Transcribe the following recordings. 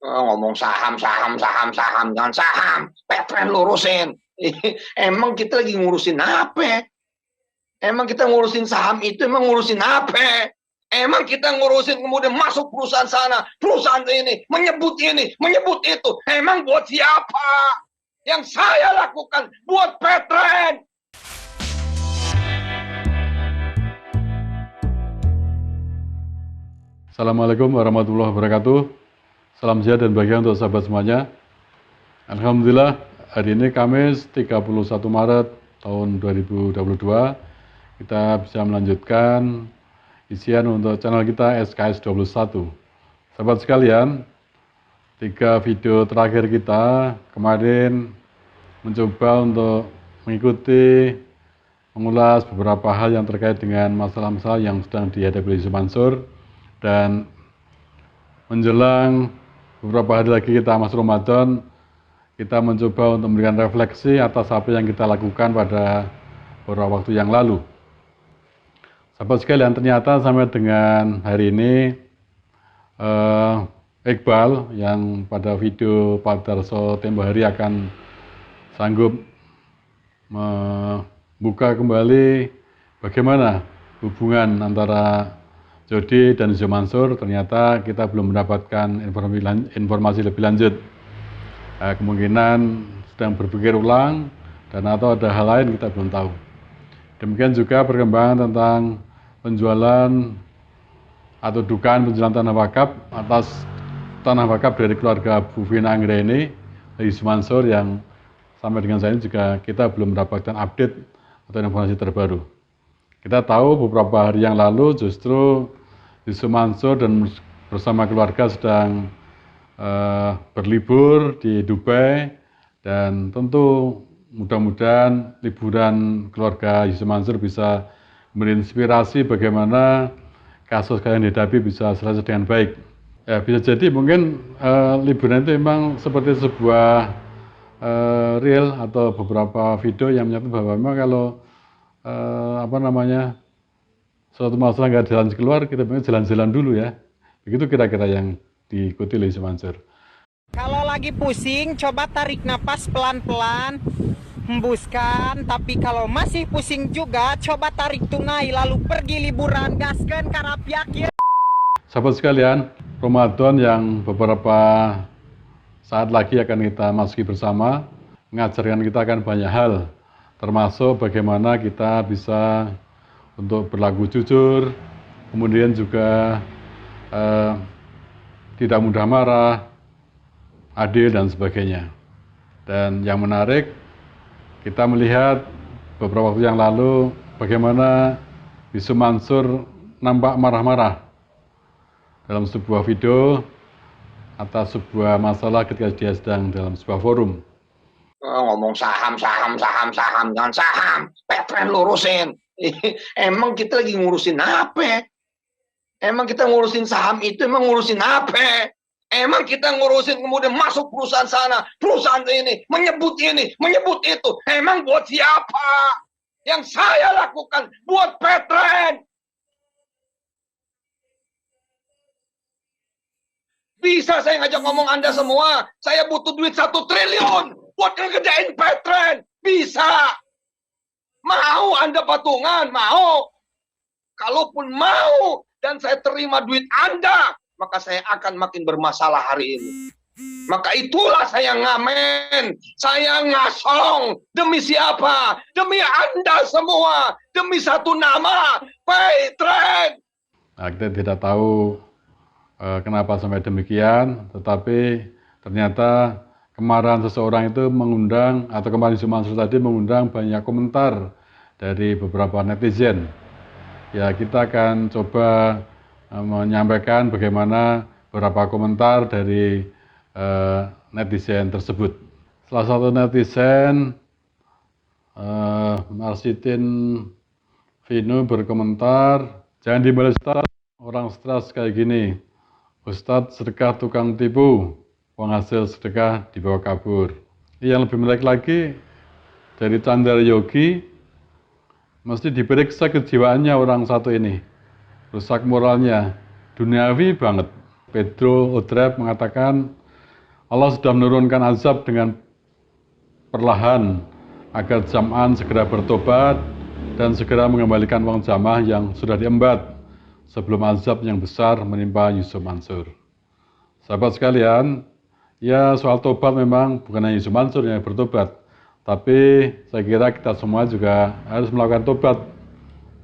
Ngomong saham, saham, saham, saham, jangan saham. Petren lurusin. Emang kita lagi ngurusin apa? Emang kita ngurusin saham itu, emang ngurusin apa? Emang kita ngurusin kemudian masuk perusahaan sana, perusahaan ini, menyebut itu. Emang buat siapa? Yang saya lakukan buat Petren. Assalamualaikum warahmatullahi wabarakatuh. Salam sehat dan bahagia untuk sahabat semuanya. Alhamdulillah, hari ini Kamis 31 Maret tahun 2022 kita bisa melanjutkan isian untuk channel kita SKS 21. Sahabat sekalian, 3 video terakhir kita kemarin mencoba untuk mengikuti mengulas beberapa hal yang terkait dengan masalah-masalah yang sedang dihadapi Yusuf Mansur. Dan menjelang beberapa hari lagi kita masuk Ramadan, kita mencoba untuk memberikan refleksi atas apa yang kita lakukan pada beberapa waktu yang lalu. Sahabat sekalian, ternyata sampai dengan hari ini Iqbal yang pada video Pak Darso tempo hari akan sanggup membuka kembali bagaimana hubungan antara Jody dan Yusuf Mansur. Ternyata kita belum mendapatkan informasi lebih lanjut. Kemungkinan sedang berpikir ulang dan atau ada hal lain kita belum tahu. Demikian juga perkembangan tentang penjualan atau dugaan penjualan tanah wakaf atas tanah wakaf dari keluarga Bu Vina Anggraini Yusuf Mansur yang sampai dengan saat ini juga kita belum mendapatkan update atau informasi terbaru. Kita tahu beberapa hari yang lalu justru Yusuf Mansur dan bersama keluarga sedang berlibur di Dubai, dan tentu mudah-mudahan liburan keluarga Yusuf Mansur bisa berinspirasi bagaimana kasus yang dihadapi bisa selesai dengan baik. Ya, bisa jadi mungkin liburan itu memang seperti sebuah reel atau beberapa video yang menyatakan bahwa memang kalau suatu masalah nggak jalan keluar, kita pengen jalan-jalan dulu ya. Begitu kira-kira yang diikuti oleh Yusuf Mansur. Kalau lagi pusing, coba tarik napas pelan-pelan, hembuskan. Tapi kalau masih pusing juga, coba tarik tunai, lalu pergi liburan, gaskan karapiak ya. Sahabat sekalian, Ramadan yang beberapa saat lagi akan kita masuki bersama, mengajarkan kita akan banyak hal, termasuk bagaimana kita bisa untuk berlaku jujur, kemudian juga tidak mudah marah, adil dan sebagainya. Dan yang menarik, kita melihat beberapa waktu yang lalu bagaimana Yusuf Mansur nampak marah-marah dalam sebuah video atas sebuah masalah ketika dia sedang dalam sebuah forum. Ngomong saham, saham, saham, saham, jangan saham. Petren lurusin. Emang kita lagi ngurusin apa? Emang kita ngurusin saham itu, emang ngurusin apa? Emang kita ngurusin kemudian masuk perusahaan sana, perusahaan ini, menyebut itu. Emang buat siapa? Yang saya lakukan buat Petren. Bisa saya ngajak ngomong Anda semua, saya butuh duit 1 triliun buat ngekerjain Petren. Bisa. Mau Anda patungan? Mau. Kalaupun mau dan saya terima duit Anda, maka saya akan makin bermasalah hari ini. Maka itulah saya ngamen, saya ngasong. Demi siapa? Demi Anda semua. Demi satu nama, Petren. Nah, kita tidak tahu kenapa sampai demikian, tetapi ternyata kemarahan seseorang itu mengundang, atau kemarin Yusuf Mansur tadi mengundang banyak komentar dari beberapa netizen. Ya, kita akan coba menyampaikan bagaimana beberapa komentar dari netizen tersebut. Salah satu netizen, Marsitin Vino berkomentar, jangan dibalas orang stres kayak gini. Ustadz sedekah tukang tipu, penghasil sedekah dibawa kabur. Yang lebih menarik lagi, dari Chandra Yogi, mesti diperiksa kejiwaannya orang satu ini. Rusak moralnya, duniawi banget. Pedro Odrep mengatakan, Allah sudah menurunkan azab dengan perlahan agar jamaah segera bertobat dan segera mengembalikan uang jamaah yang sudah diembat sebelum azab yang besar menimpa Yusuf Mansur. Sahabat sekalian, ya soal tobat memang bukan hanya Yusuf Mansur yang bertobat, tapi saya kira kita semua juga harus melakukan tobat.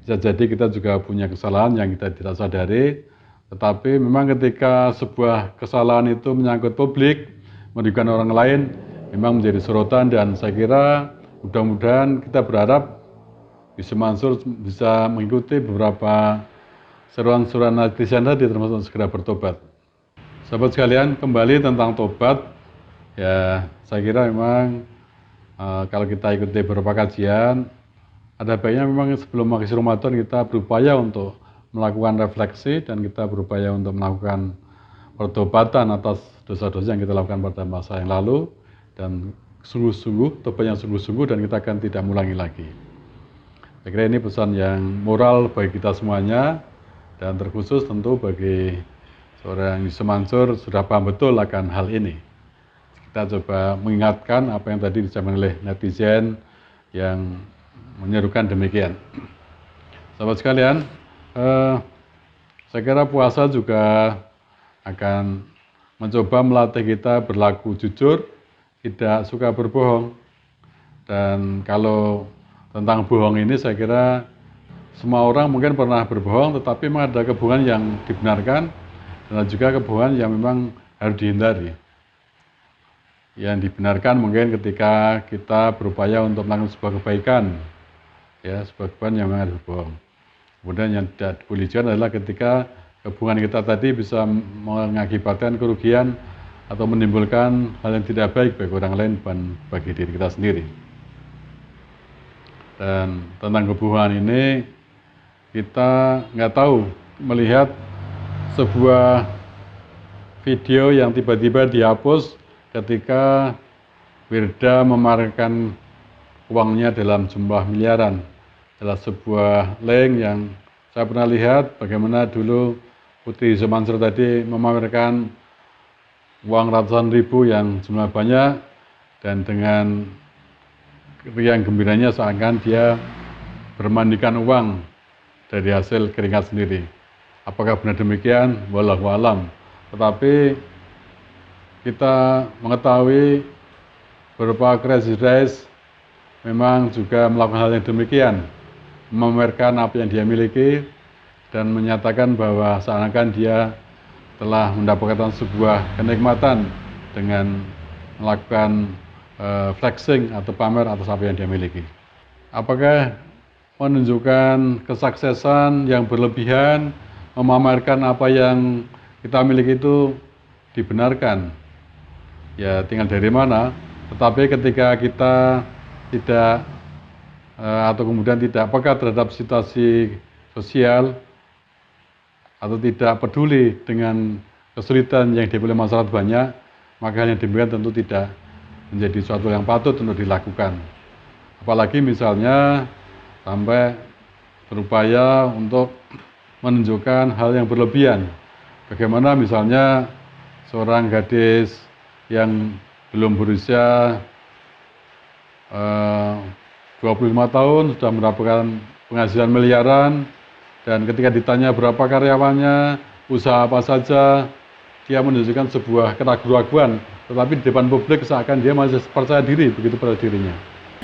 Bisa jadi kita juga punya kesalahan yang kita tidak sadari, tetapi memang ketika sebuah kesalahan itu menyangkut publik, merugikan orang lain, memang menjadi sorotan, dan saya kira mudah-mudahan kita berharap Yusuf Mansur bisa mengikuti beberapa seruan-seruan netizen tadi, termasuk segera bertobat. Sahabat sekalian, kembali tentang tobat, ya saya kira memang kalau kita ikuti beberapa kajian, ada baiknya memang sebelum akhir Ramadan kita berupaya untuk melakukan refleksi dan kita berupaya untuk melakukan pertobatan atas dosa-dosa yang kita lakukan pada masa yang lalu, dan sungguh-sungguh, tobat yang sungguh-sungguh, dan kita akan tidak mengulangi lagi. Saya kira ini pesan yang moral bagi kita semuanya, dan terkhusus tentu bagi seorang Yusuf Mansur sudah paham betul akan hal ini. Kita coba mengingatkan apa yang tadi disampaikan oleh netizen yang menyerukan demikian. Sahabat sekalian, saya kira puasa juga akan mencoba melatih kita berlaku jujur, tidak suka berbohong. Dan kalau tentang bohong ini saya kira semua orang mungkin pernah berbohong, tetapi memang ada kebohongan yang dibenarkan dan ada juga kebohongan yang memang harus dihindari. Yang dibenarkan mungkin ketika kita berupaya untuk melakukan sebuah kebaikan, ya, sebuah kebaikan yang memang harus berbohong. Kemudian yang tidak dibolehkan adalah ketika kebohongan kita tadi bisa mengakibatkan kerugian atau menimbulkan hal yang tidak baik bagi orang lain dan bagi diri kita sendiri. Dan tentang kebohongan ini kita nggak tahu, melihat sebuah video yang tiba-tiba dihapus ketika Wirda memamerkan uangnya dalam jumlah miliaran. Adalah sebuah link yang saya pernah lihat bagaimana dulu Putri Yusuf Mansur tadi memamerkan uang ratusan ribu yang jumlah banyak, dan dengan riang gembiranya seakan dia bermandikan uang dari hasil keringat sendiri. Apakah benar demikian? Wallahu alam. Tetapi kita mengetahui beberapa crazy race memang juga melakukan hal yang demikian, memamerkan apa yang dia miliki dan menyatakan bahwa seakan-akan dia telah mendapatkan sebuah kenikmatan dengan melakukan flexing atau pamer atas apa yang dia miliki. Apakah menunjukkan kesuksesan yang berlebihan, memamerkan apa yang kita miliki itu dibenarkan? Ya tinggal dari mana. Tetapi ketika kita tidak atau kemudian tidak peka terhadap situasi sosial atau tidak peduli dengan kesulitan yang dihadapi oleh masyarakat banyak, maka hal yang demikian tentu tidak menjadi suatu yang patut untuk dilakukan. Apalagi misalnya sampai berupaya untuk menunjukkan hal yang berlebihan. Bagaimana misalnya seorang gadis yang belum berusia 25 tahun sudah mendapatkan penghasilan miliaran, dan ketika ditanya berapa karyawannya, usaha apa saja, dia menunjukkan sebuah keraguan-keraguan, tetapi di depan publik seakan dia masih percaya diri begitu pada dirinya.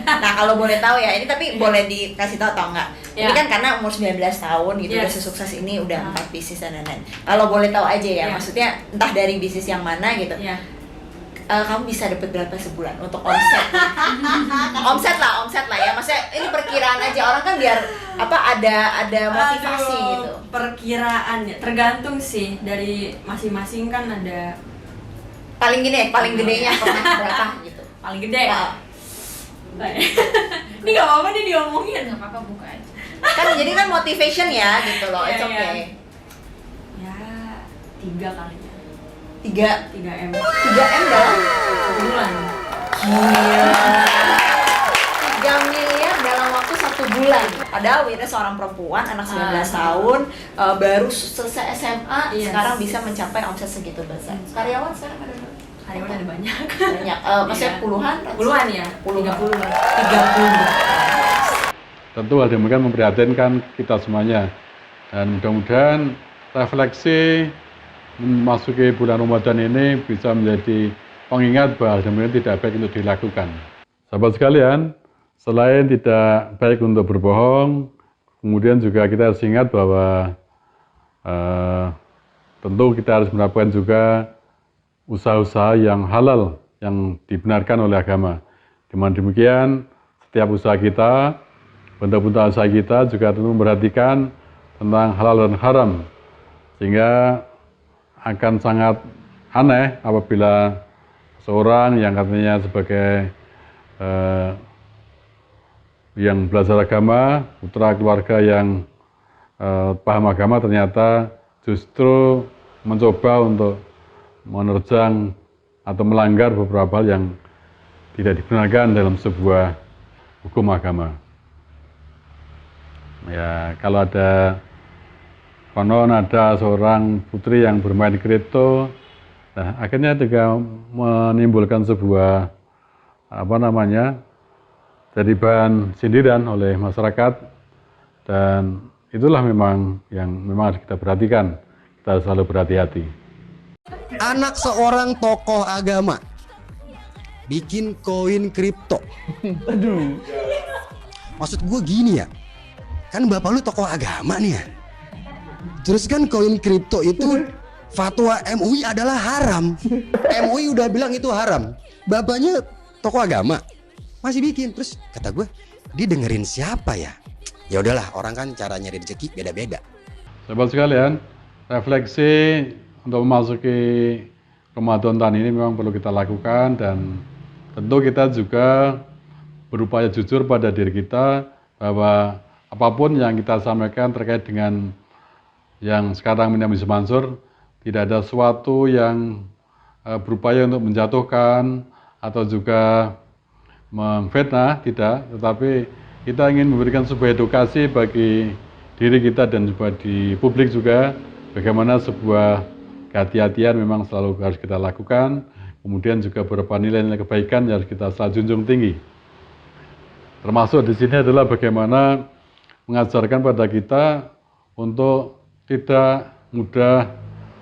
Nah kalau boleh tahu ya, ini tapi boleh dikasih tahu atau enggak? Ya. Ini kan karena umur 19 tahun gitu, udah sesukses ini, udah 4 bisnis dan lain-lain. Kalau boleh tahu aja ya, maksudnya entah dari bisnis yang mana gitu. Kamu bisa dapat berapa sebulan untuk omset? omset lah ya. Maksudnya ini perkiraan aja, orang kan biar ada motivasi gitu. Perkiraan ya, tergantung sih dari masing-masing kan ada. Paling gedenya pernah berapa gitu? Paling gede. Ini nggak apa-apa nih diomongin. Nggak apa-apa, buka aja. Kan jadi kan motivation ya gitu loh, it's okay. Ya 3 kali ya. 3 3M 3M dalam bulan. Gila. 3 miliar dalam waktu 1 bulan. Padahal Wirda seorang perempuan, anak 19 tahun, baru selesai SMA, sekarang bisa mencapai omset segitu besar. Karyawan sekarang ada berapa? Karyawan ada banyak. banyak. Banyak, maksudnya Iya. puluhan? Puluhan ya? Puluhan. 30. Tentu hal demikian memprihatinkan kita semuanya. Dan mudah-mudahan refleksi memasuki bulan Ramadan ini bisa menjadi pengingat bahwa hal demikian tidak baik untuk dilakukan. Sahabat sekalian, selain tidak baik untuk berbohong, kemudian juga kita harus ingat bahwa tentu kita harus melakukan juga usaha-usaha yang halal, yang dibenarkan oleh agama. Dengan demikian, setiap usaha kita, bentuk-bentuk usaha kita juga tentu memperhatikan tentang halal dan haram. Sehingga akan sangat aneh apabila seorang yang katanya sebagai yang belajar agama, putra keluarga yang paham agama ternyata justru mencoba untuk menerjang atau melanggar beberapa hal yang tidak dibenarkan dalam sebuah hukum agama. Ya, kalau ada konon ada seorang putri yang bermain kripto, nah akhirnya juga menimbulkan sebuah jadi bahan sindiran oleh masyarakat, dan itulah memang yang memang harus kita perhatikan. Kita harus selalu berhati-hati. Anak seorang tokoh agama bikin koin kripto. Aduh. Maksud gue gini ya, kan bapak lu tokoh agama nih ya. Terus kan koin kripto itu fatwa MUI adalah haram. MUI udah bilang itu haram. Bapaknya tokoh agama masih bikin. Terus kata gue, dia dengerin siapa ya? Ya udahlah, orang kan cara nyari rezeki beda-beda. Sahabat sekalian, refleksi untuk memasuki Ramadan tahun ini memang perlu kita lakukan, dan tentu kita juga berupaya jujur pada diri kita bahwa apapun yang kita sampaikan terkait dengan yang sekarang menjadi Mansur, tidak ada sesuatu yang berupaya untuk menjatuhkan atau juga memfitnah, tidak, tetapi kita ingin memberikan sebuah edukasi bagi diri kita dan juga di publik juga, bagaimana sebuah kehati-hatian memang selalu harus kita lakukan, kemudian juga beberapa nilai-nilai kebaikan yang harus kita selalu junjung tinggi. Termasuk di sini adalah bagaimana mengajarkan pada kita untuk tidak mudah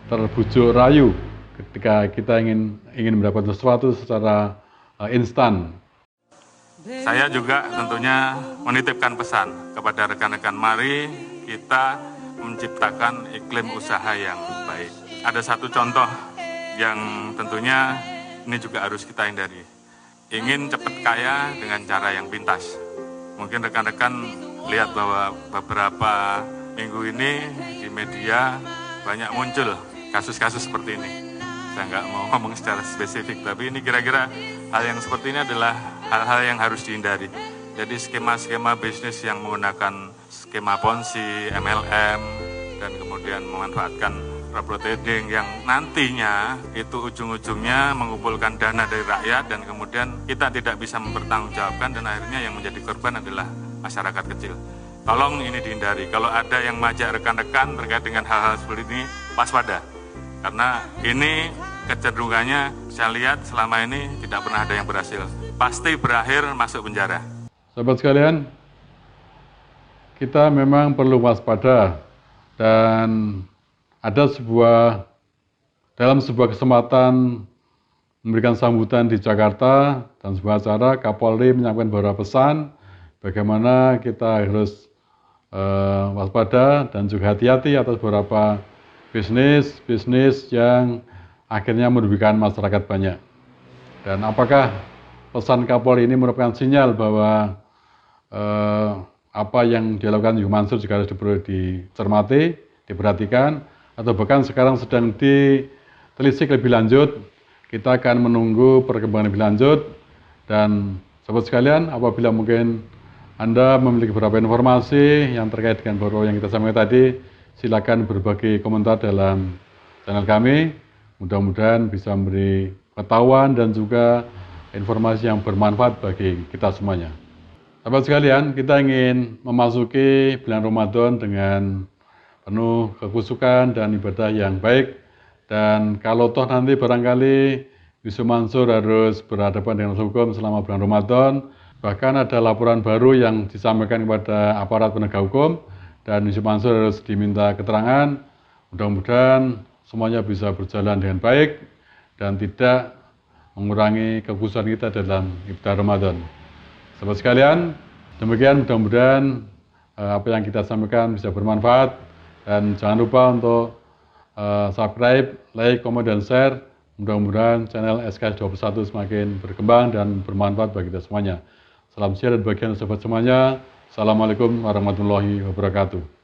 terbujuk rayu ketika kita ingin mendapatkan sesuatu secara instan. Saya juga tentunya menitipkan pesan kepada rekan-rekan, mari kita menciptakan iklim usaha yang baik. Ada satu contoh yang tentunya ini juga harus kita hindari. Ingin cepat kaya dengan cara yang pintas. Mungkin rekan-rekan lihat bahwa beberapa minggu ini di media banyak muncul kasus-kasus seperti ini. Saya nggak mau ngomong secara spesifik, tapi ini kira-kira hal yang seperti ini adalah hal-hal yang harus dihindari. Jadi skema-skema bisnis yang menggunakan skema ponzi, MLM, dan kemudian memanfaatkan robot trading yang nantinya itu ujung-ujungnya mengumpulkan dana dari rakyat, dan kemudian kita tidak bisa mempertanggungjawabkan, dan akhirnya yang menjadi korban adalah masyarakat kecil. Tolong ini dihindari. Kalau ada yang mengajak rekan-rekan terkait dengan hal-hal seperti ini, waspada. Karena ini kecenderungannya saya lihat selama ini tidak pernah ada yang berhasil. Pasti berakhir masuk penjara. Sahabat sekalian, kita memang perlu waspada, dan ada dalam sebuah kesempatan memberikan sambutan di Jakarta dan sebuah acara, Kapolri menyampaikan beberapa pesan bagaimana kita harus waspada dan juga hati-hati atas beberapa bisnis yang akhirnya merugikan masyarakat banyak. Dan apakah pesan Kapolri ini merupakan sinyal bahwa apa yang dilakukan Yusuf Mansur juga harus dicermati, diperhatikan, atau bahkan sekarang sedang ditelisik lebih lanjut? Kita akan menunggu perkembangan lebih lanjut. Dan sahabat sekalian, apabila mungkin Anda memiliki beberapa informasi yang terkait dengan beberapa yang kita sampaikan tadi, silakan berbagi komentar dalam channel kami. Mudah-mudahan bisa memberi pengetahuan dan juga informasi yang bermanfaat bagi kita semuanya. Sahabat sekalian, kita ingin memasuki bulan Ramadan dengan penuh kekhusyukan dan ibadah yang baik. Dan kalau toh nanti barangkali Yusuf Mansur harus berhadapan dengan hukum selama bulan Ramadan. Bahkan ada laporan baru yang disampaikan kepada aparat penegak hukum dan Yusuf Mansur harus diminta keterangan. Mudah-mudahan semuanya bisa berjalan dengan baik dan tidak mengurangi kekhususan kita dalam ibadah Ramadan. Sahabat sekalian, demikian mudah-mudahan apa yang kita sampaikan bisa bermanfaat dan jangan lupa untuk subscribe, like, komen, dan share. Mudah-mudahan channel SKS21 semakin berkembang dan bermanfaat bagi kita semuanya. Salam sehat dan bahagia sahabat semuanya. Assalamualaikum warahmatullahi wabarakatuh.